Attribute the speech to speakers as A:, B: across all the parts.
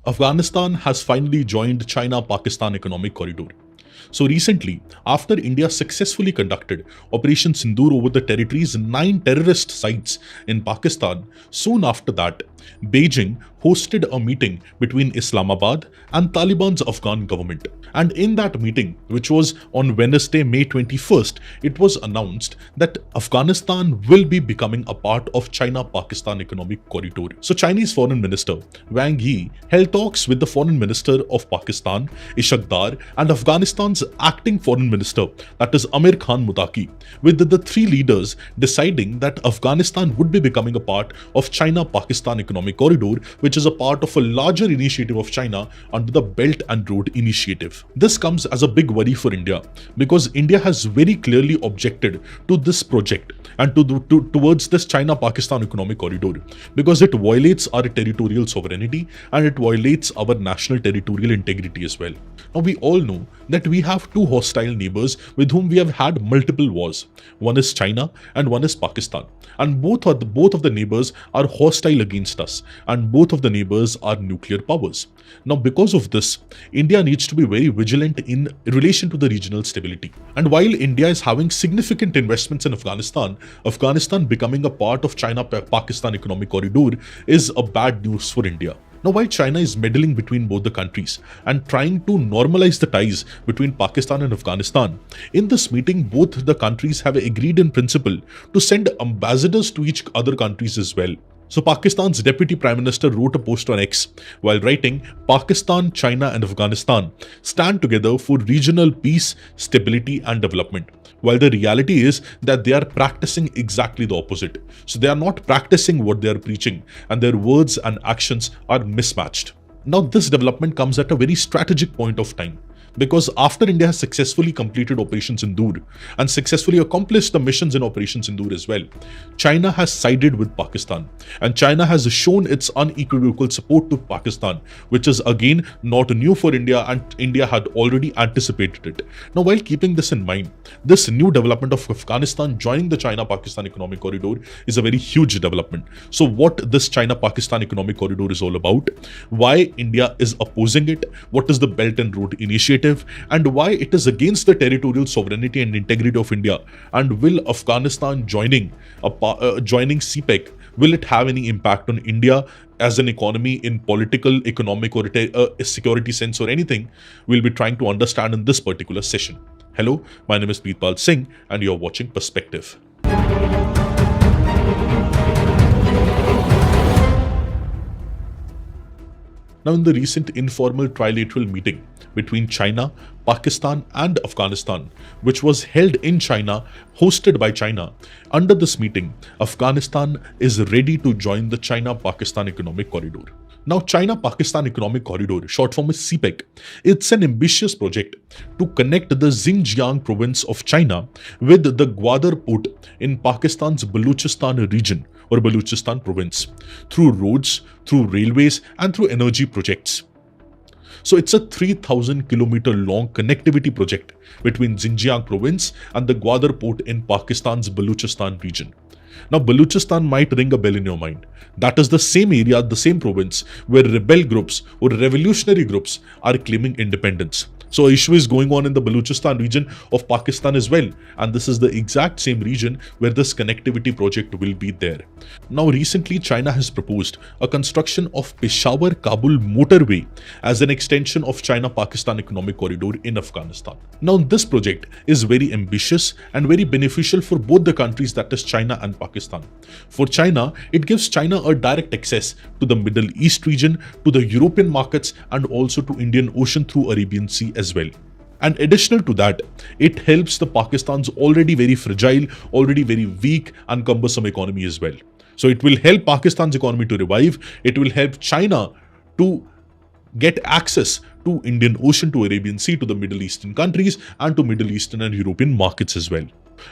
A: Afghanistan has finally joined China-Pakistan Economic Corridor. So recently, after India successfully conducted Operation Sindoor over the territory's 9 terrorist sites in Pakistan, soon after that, Beijing hosted a meeting between Islamabad and Taliban's Afghan government. And in that meeting, which was on Wednesday, May 21st, it was announced that Afghanistan will be becoming a part of China-Pakistan Economic Corridor. So Chinese Foreign Minister Wang Yi held talks with the Foreign Minister of Pakistan, Ishaq Dar, and Afghanistan's acting Foreign Minister, that is Amir Khan Muttaqi, with the three leaders deciding that Afghanistan would be becoming a part of China-Pakistan Economic Corridor, which is a part of a larger initiative of China under the Belt and Road Initiative. This comes as a big worry for India because India has very clearly objected to this project and towards this China-Pakistan Economic Corridor because it violates our territorial sovereignty and it violates our national territorial integrity as well. Now we all know that we have two hostile neighbors with whom we have had multiple wars. One is China and one is Pakistan. And both of the neighbors are hostile against us, and both of the neighbors are nuclear powers. Now, because of this, India needs to be very vigilant in relation to the regional stability. And while India is having significant investments in Afghanistan, Afghanistan becoming a part of China-Pakistan Economic Corridor is a bad news for India. Now, while China is meddling between both the countries and trying to normalize the ties between Pakistan and Afghanistan, in this meeting, both the countries have agreed in principle to send ambassadors to each other countries as well. So Pakistan's Deputy Prime Minister wrote a post on X while writing, Pakistan, China and Afghanistan stand together for regional peace, stability and development. While the reality is that they are practicing exactly the opposite. So they are not practicing what they are preaching and their words and actions are mismatched. Now this development comes at a very strategic point of time. Because after India has successfully completed Operation Sindoor and successfully accomplished the missions in Operation Sindoor as well, China has sided with Pakistan and China has shown its unequivocal support to Pakistan, which is again not new for India and India had already anticipated it. Now, while keeping this in mind, this new development of Afghanistan joining the China-Pakistan Economic Corridor is a very huge development. So what this China-Pakistan Economic Corridor is all about, why India is opposing it, what is the Belt and Road Initiative, and why it is against the territorial sovereignty and integrity of India, and will Afghanistan joining CPEC, will it have any impact on India as an economy in political, economic or security sense or anything, we'll be trying to understand in this particular session. Hello, my name is Preetpal Singh and you're watching Perspective. Now, in the recent informal trilateral meeting between China, Pakistan and Afghanistan, which was held in China, hosted by China, under this meeting, Afghanistan is ready to join the China-Pakistan Economic Corridor. Now, China-Pakistan Economic Corridor, short form is CPEC, it's an ambitious project to connect the Xinjiang province of China with the Gwadar Port in Pakistan's Balochistan region or Balochistan province through roads, through railways and through energy projects. So it's a 3,000 kilometer long connectivity project between Xinjiang province and the Gwadar Port in Pakistan's Balochistan region. Now, Balochistan might ring a bell in your mind. That is the same area, the same province where rebel groups or revolutionary groups are claiming independence. So, issue is going on in the Balochistan region of Pakistan as well. And this is the exact same region where this connectivity project will be there. Now, recently, China has proposed a construction of Peshawar-Kabul motorway as an extension of China-Pakistan Economic Corridor in Afghanistan. Now, this project is very ambitious and very beneficial for both the countries, that is China and Pakistan. For China, it gives China a direct access to the Middle East region, to the European markets and also to Indian Ocean through Arabian Sea as well. And additional to that, it helps the Pakistan's already very fragile, already very weak and cumbersome economy as well. So it will help Pakistan's economy to revive. It will help China to get access to Indian Ocean, to Arabian Sea, to the Middle Eastern countries and to Middle Eastern and European markets as well.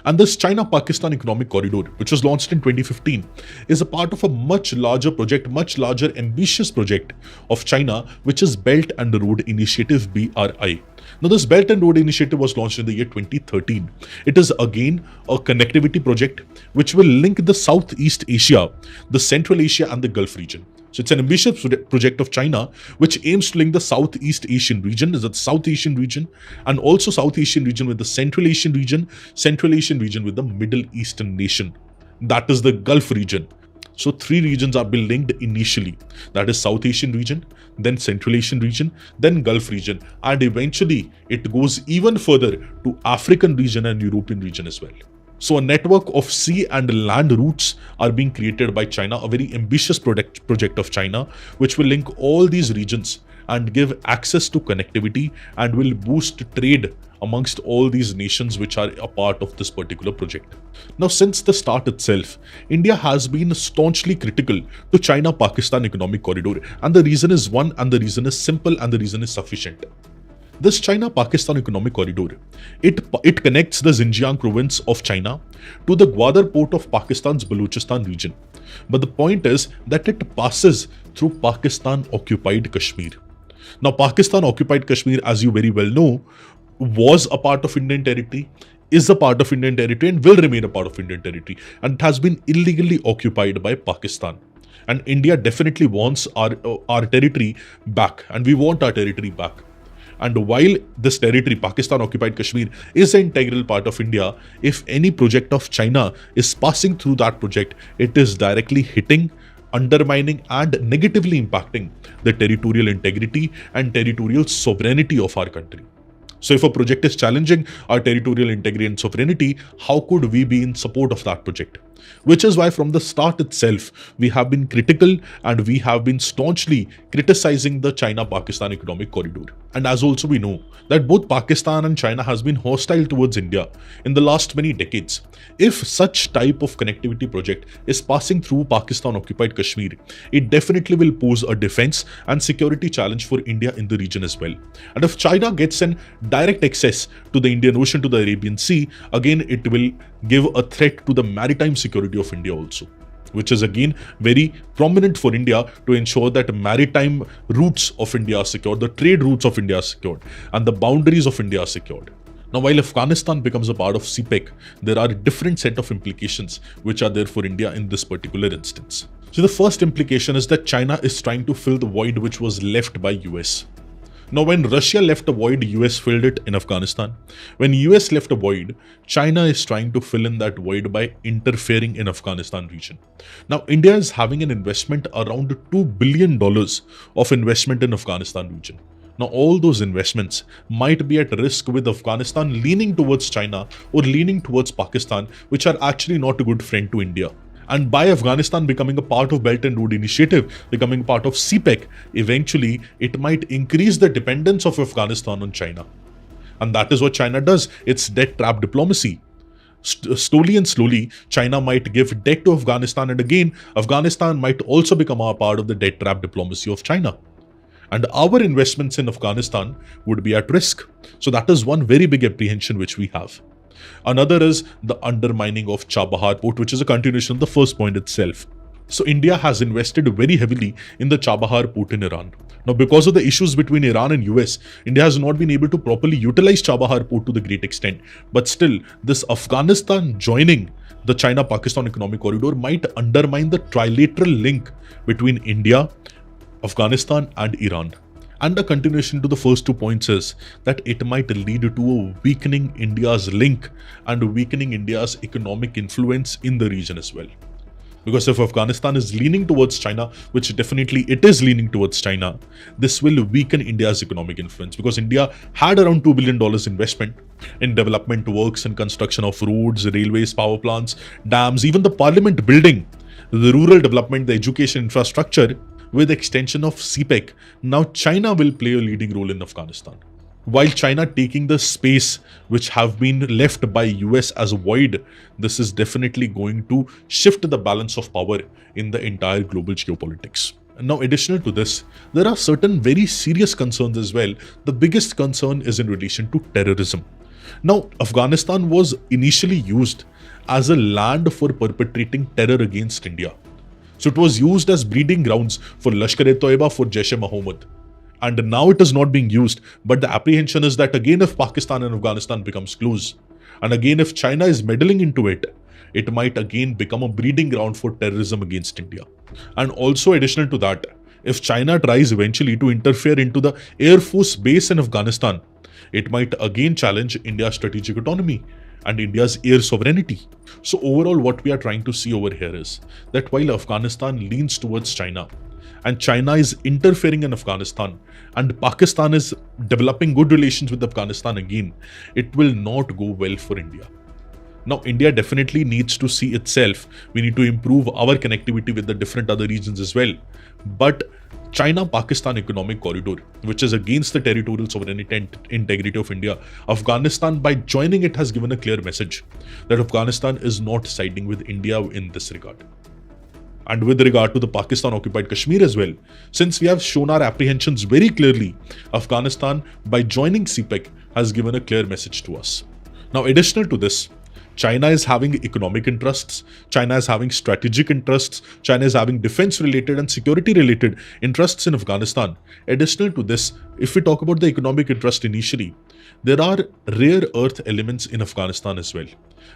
A: And this China-Pakistan Economic Corridor, which was launched in 2015, is a part of a much larger project, much larger ambitious project of China, which is Belt and Road Initiative, BRI. Now, this Belt and Road Initiative was launched in the year 2013. It is again a connectivity project which will link the Southeast Asia, the Central Asia and the Gulf region. So it's an ambitious project of China which aims to link the Southeast Asian region, and also South Asian region with the Central Asian region with the Middle Eastern nation. That is the Gulf region. So 3 regions are being linked initially. That is South Asian region, then Central Asian region, then Gulf region, and eventually it goes even further to African region and European region as well. So a network of sea and land routes are being created by China, a very ambitious project of China, which will link all these regions and give access to connectivity and will boost trade amongst all these nations which are a part of this particular project. Now, since the start itself, India has been staunchly critical to China-Pakistan economic corridor, and the reason is one, and the reason is simple, and the reason is sufficient. This China-Pakistan economic corridor, it connects the Xinjiang province of China to the Gwadar port of Pakistan's Balochistan region. But the point is that it passes through Pakistan-occupied Kashmir. Now, Pakistan-occupied Kashmir, as you very well know, was a part of Indian territory, is a part of Indian territory, and will remain a part of Indian territory. And it has been illegally occupied by Pakistan. And India definitely wants our territory back, and we want our territory back. And while this territory, Pakistan-occupied Kashmir, is an integral part of India, if any project of China is passing through that project, it is directly hitting, undermining, and negatively impacting the territorial integrity and territorial sovereignty of our country. So if a project is challenging our territorial integrity and sovereignty, how could we be in support of that project? Which is why from the start itself, we have been critical and we have been staunchly criticizing the China-Pakistan economic corridor. And as also we know that both Pakistan and China has been hostile towards India in the last many decades. If such type of connectivity project is passing through Pakistan-occupied Kashmir, it definitely will pose a defense and security challenge for India in the region as well. And if China gets an direct access to the Indian Ocean, to the Arabian Sea, again it will give a threat to the maritime security of India also, which is again very prominent for India to ensure that maritime routes of India are secured, the trade routes of India are secured, and the boundaries of India are secured. Now, while Afghanistan becomes a part of CPEC, there are a different set of implications which are there for India in this particular instance. So the first implication is that China is trying to fill the void which was left by US. Now, when Russia left a void, US filled it in Afghanistan. When US left a void, China is trying to fill in that void by interfering in Afghanistan region. Now, India is having an investment around $2 billion of investment in Afghanistan region. Now, all those investments might be at risk with Afghanistan leaning towards China or leaning towards Pakistan, which are actually not a good friend to India. And by Afghanistan becoming a part of Belt and Road Initiative, becoming part of CPEC, eventually it might increase the dependence of Afghanistan on China. And that is what China does. It's debt trap diplomacy. Slowly and slowly, China might give debt to Afghanistan, and again, Afghanistan might also become a part of the debt trap diplomacy of China. And our investments in Afghanistan would be at risk. So that is one very big apprehension which we have. Another is the undermining of Chabahar Port, which is a continuation of the first point itself. So India has invested very heavily in the Chabahar Port in Iran. Now, because of the issues between Iran and US, India has not been able to properly utilize Chabahar Port to the great extent. But still, this Afghanistan joining the China-Pakistan economic corridor might undermine the trilateral link between India, Afghanistan, and Iran. And a continuation to the first 2 points is that it might lead to a weakening India's link and weakening India's economic influence in the region as well. Because if Afghanistan is leaning towards China, which definitely it is leaning towards China, this will weaken India's economic influence, because India had around $2 billion investment in development works and construction of roads, railways, power plants, dams, even the parliament building, the rural development, the education infrastructure. With extension of CPEC, now China will play a leading role in Afghanistan. While China taking the space which have been left by US as a void, this is definitely going to shift the balance of power in the entire global geopolitics. And now, additional to this, there are certain very serious concerns as well. The biggest concern is in relation to terrorism. Now, Afghanistan was initially used as a land for perpetrating terror against India. So it was used as breeding grounds for Lashkar-e-Toiba, for Jaish-e-Mohammed. And now it is not being used. But the apprehension is that again, if Pakistan and Afghanistan becomes close, and again if China is meddling into it, it might again become a breeding ground for terrorism against India. And also additional to that, if China tries eventually to interfere into the Air Force base in Afghanistan, it might again challenge India's strategic autonomy and India's air sovereignty. So overall, what we are trying to see over here is that while Afghanistan leans towards China, and China is interfering in Afghanistan, and Pakistan is developing good relations with Afghanistan again, it will not go well for India. Now, India definitely needs to see itself. We need to improve our connectivity with the different other regions as well. But China-Pakistan economic corridor, which is against the territorial sovereignty and integrity of India, Afghanistan, by joining it, has given a clear message that Afghanistan is not siding with India in this regard. And with regard to the Pakistan-occupied Kashmir as well, since we have shown our apprehensions very clearly, Afghanistan, by joining CPEC, has given a clear message to us. Now, additional to this, China is having economic interests, China is having strategic interests, China is having defense-related and security-related interests in Afghanistan. Additional to this, if we talk about the economic interest initially, there are rare earth elements in Afghanistan as well.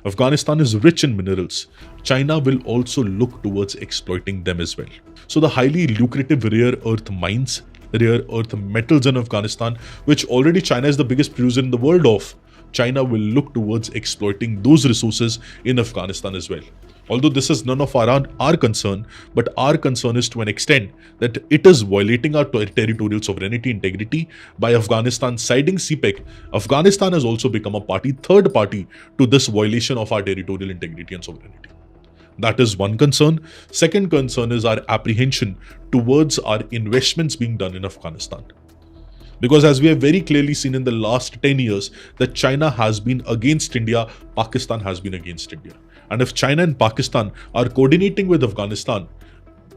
A: Afghanistan is rich in minerals. China will also look towards exploiting them as well. So the highly lucrative rare earth mines, rare earth metals in Afghanistan, which already China is the biggest producer in the world of, China will look towards exploiting those resources in Afghanistan as well. Although this is none of our concern, but our concern is to an extent that it is violating our territorial sovereignty integrity by Afghanistan siding CPEC. Afghanistan has also become a third party to this violation of our territorial integrity and sovereignty. That is one concern. Second concern is our apprehension towards our investments being done in Afghanistan. Because as we have very clearly seen in the last 10 years, that China has been against India, Pakistan has been against India. And if China and Pakistan are coordinating with Afghanistan,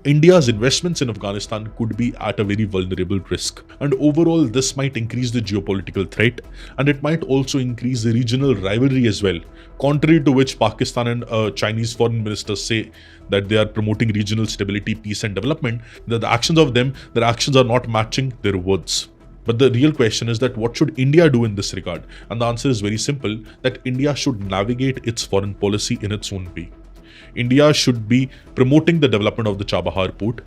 A: India's investments in Afghanistan could be at a very vulnerable risk. And overall, this might increase the geopolitical threat, and it might also increase the regional rivalry as well. Contrary to which Pakistan and Chinese foreign ministers say that they are promoting regional stability, peace and development, that their actions are not matching their words. But the real question is that what should India do in this regard? And the answer is very simple, that India should navigate its foreign policy in its own way. India should be promoting the development of the Chabahar Port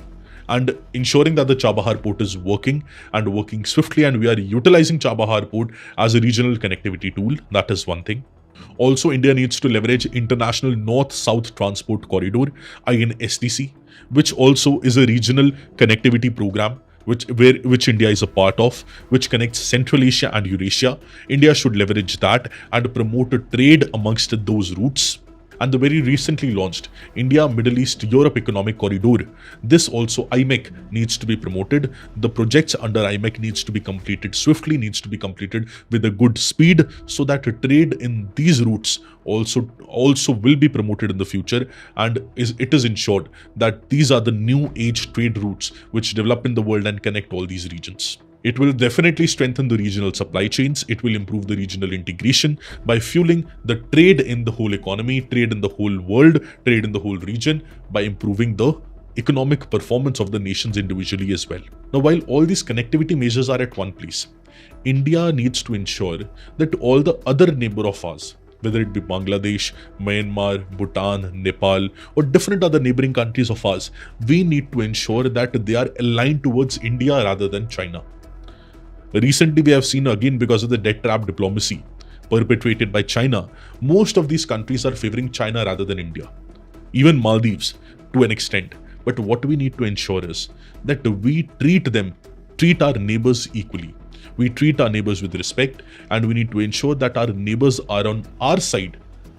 A: and ensuring that the Chabahar Port is working and working swiftly, and we are utilizing Chabahar Port as a regional connectivity tool. That is one thing. Also, India needs to leverage International North-South Transport Corridor, INSTC, which also is a regional connectivity program which India is a part of, which connects Central Asia and Eurasia. India should leverage that and promote a trade amongst those routes. And the very recently launched India, Middle East, Europe Economic Corridor, this also IMEC needs to be promoted. The projects under IMEC needs to be completed swiftly, needs to be completed with a good speed, so that trade in these routes also will be promoted in the future, and it is ensured that these are the new age trade routes which develop in the world and connect all these regions. It will definitely strengthen the regional supply chains. It will improve the regional integration by fueling the trade in the whole economy, trade in the whole world, trade in the whole region, by improving the economic performance of the nations individually as well. Now, while all these connectivity measures are at one place, India needs to ensure that all the other neighbor of ours, whether it be Bangladesh, Myanmar, Bhutan, Nepal, or different other neighboring countries of ours, we need to ensure that they are aligned towards India rather than China. Recently, we have seen again, because of the debt trap diplomacy perpetuated by China, most of these countries are favoring China rather than India. Even Maldives to an extent. But what we need to ensure is that we treat our neighbors equally. We treat our neighbors with respect, and we need to ensure that our neighbors are on our side,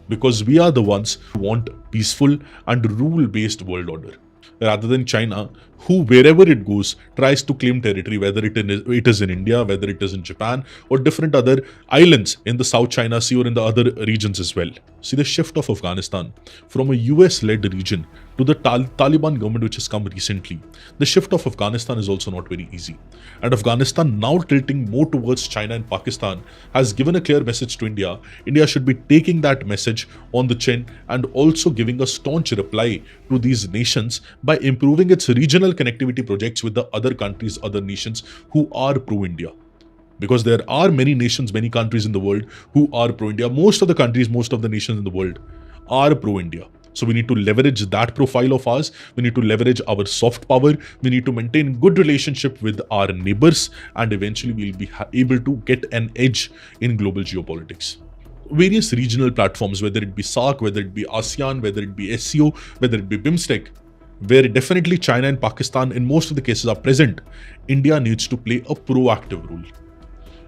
A: because we are the ones who want peaceful and rule-based world order, rather than China, who wherever it goes tries to claim territory, whether it is in India, whether it is in Japan, or different other islands in the South China Sea or in the other regions as well. See, the shift of Afghanistan from a US-led region to the Taliban government which has come recently, the shift of Afghanistan is also not very easy. And Afghanistan now tilting more towards China and Pakistan has given a clear message to India. India should be taking that message on the chin and also giving a staunch reply to these nations by improving its regional connectivity projects with the other countries, other nations who are pro-India. Because there are many nations, many countries in the world who are pro-India. Most of the countries, most of the nations in the world are pro-India. So we need to leverage that profile of ours. We need to leverage our soft power. We need to maintain good relationship with our neighbors, and eventually we'll be able to get an edge in global geopolitics. Various regional platforms, whether it be SAARC, whether it be ASEAN, whether it be SCO, whether it be BIMSTEC, where definitely China and Pakistan in most of the cases are present, India needs to play a proactive role.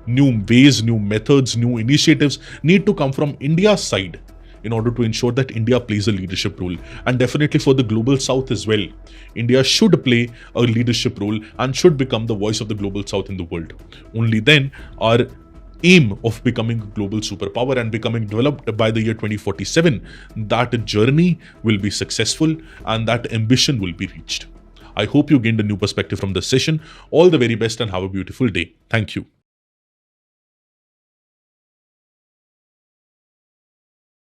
A: New ways, new methods, new initiatives need to come from India's side in order to ensure that India plays a leadership role. And definitely for the global south as well, India should play a leadership role and should become the voice of the global south in the world. Only then our aim of becoming a global superpower and becoming developed by the year 2047, that journey will be successful and that ambition will be reached. I hope you gained a new perspective from this session. All the very best and have a beautiful day. Thank you.